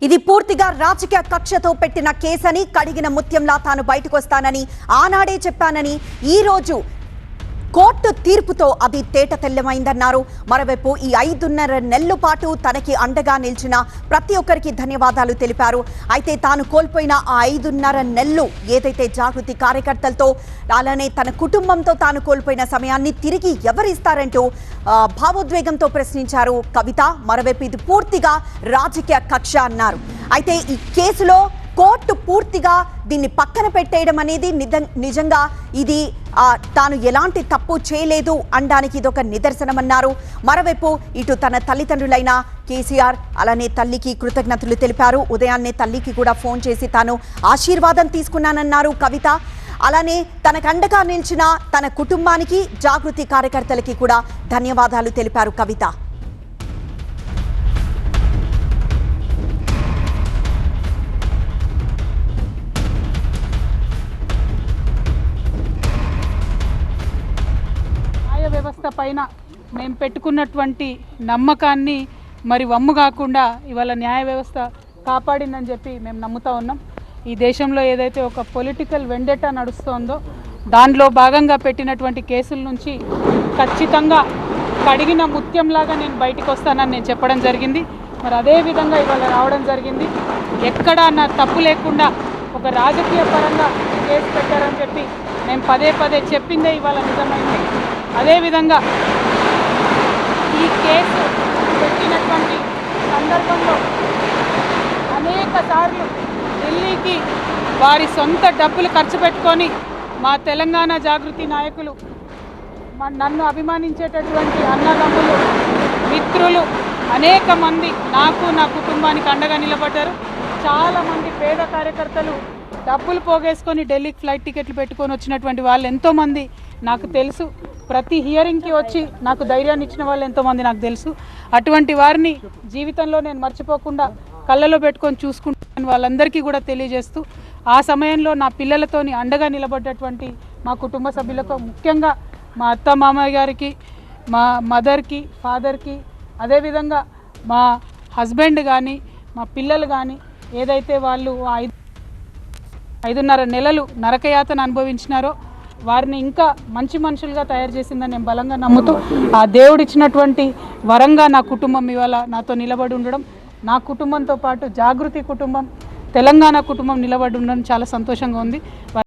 ఇది పూర్తిగా రాజకీయ కక్షతో పెట్టిన కేసని, కడిగిన ముత్యంలా తాను బయటకు వస్తానని ఆనాడే చెప్పానని ఈ రోజు కోర్టు తీర్పుతో అది తేట తెల్లమైందన్నారు. మరోవైపు ఈ 5.5 నెలల పాటు తనకి అండగా నిలిచిన ప్రతి ఒక్కరికి ధన్యవాదాలు తెలిపారు. అయితే తాను కోల్పోయిన ఆ 5.5 నెలలు ఏదైతే జాగృతి కార్యకర్తలతో అలానే తన కుటుంబంతో తాను కోల్పోయిన సమయాన్ని తిరిగి ఎవరిస్తారంటూ భావోద్వేగంతో ప్రశ్నించారు కవిత. మరోవైపు ఇది పూర్తిగా రాజకీయ కక్ష అన్నారు. అయితే ఈ కేసులో కోర్టు పూర్తిగా దీన్ని పక్కన పెట్టేయడం అనేది నిజంగా ఇది తాను ఎలాంటి తప్పు చేయలేదు అనడానికి ఇదొక నిదర్శనమన్నారు. మరోవైపు ఇటు తన తల్లిదండ్రులైన కేసీఆర్ అలానే తల్లికి కృతజ్ఞతలు తెలిపారు. ఉదయాన్నే తల్లికి కూడా ఫోన్ చేసి తాను ఆశీర్వాదం తీసుకున్నానన్నారు కవిత. అలానే తనకు అండగా నిలిచిన తన కుటుంబానికి, జాగృతి కార్యకర్తలకి కూడా ధన్యవాదాలు తెలిపారు కవిత. వ్యవస్థ పైన మేము పెట్టుకున్నటువంటి నమ్మకాన్ని మరి వమ్ము కాకుండా ఇవాళ న్యాయ వ్యవస్థ కాపాడిందని చెప్పి మేము నమ్ముతా ఉన్నాం. ఈ దేశంలో ఏదైతే ఒక పొలిటికల్ వెండెటా నడుస్తోందో దానిలో భాగంగా పెట్టినటువంటి కేసుల నుంచి ఖచ్చితంగా కడిగిన ముత్యంలాగా నేను బయటకు వస్తానని నేను చెప్పడం జరిగింది. మరి అదేవిధంగా ఇవాళ రావడం జరిగింది. ఎక్కడా నా తప్పు లేకుండా ఒక రాజకీయ పరంగా కేసు పెట్టారని చెప్పి నేను పదే పదే చెప్పిందే ఇవాళ నిజమైంది. అదేవిధంగా ఈ కేసు పెట్టినటువంటి సందర్భంలో అనేక సార్లు ఢిల్లీకి వారి సొంత డబ్బులు ఖర్చు పెట్టుకొని మా తెలంగాణ జాగృతి నాయకులు, నన్ను అభిమానించేటటువంటి అన్నదమ్ములు, మిత్రులు అనేక మంది నాకు, నా కుటుంబానికి అండగా నిలబడ్డారు. చాలామంది పేద కార్యకర్తలు డబ్బులు పోగేసుకొని ఢిల్లీకి ఫ్లైట్ టికెట్లు పెట్టుకొని వచ్చినటువంటి వాళ్ళు ఎంతోమంది నాకు తెలుసు. ప్రతి హియరింగ్కి వచ్చి నాకు ధైర్యాన్ని ఇచ్చిన వాళ్ళు ఎంతోమంది నాకు తెలుసు. అటువంటి వారిని జీవితంలో నేను మర్చిపోకుండా కళ్ళలో పెట్టుకొని చూసుకుంటాను వాళ్ళందరికీ కూడా తెలియజేస్తూ, ఆ సమయంలో నా పిల్లలతోని అండగా నిలబడ్డటువంటి మా కుటుంబ సభ్యులకు, ముఖ్యంగా మా అత్త మామయ్య గారికి, మా మదర్కి, ఫాదర్కి, అదేవిధంగా మా హస్బెండ్ కానీ మా పిల్లలు కానీ ఏదైతే వాళ్ళు 5.5 నెలలు నరకయాతన అనుభవించినారో వారిని ఇంకా మంచి మనుషులుగా తయారు చేసిందని నేను బలంగా నమ్ముతూ, ఆ దేవుడిచ్చినటువంటి వరంగా నా కుటుంబం ఇవాళ నాతో నిలబడి ఉండడం, నా కుటుంబంతో పాటు జాగృతి కుటుంబం, తెలంగాణ కుటుంబం నిలబడి ఉండడం చాలా సంతోషంగా ఉంది.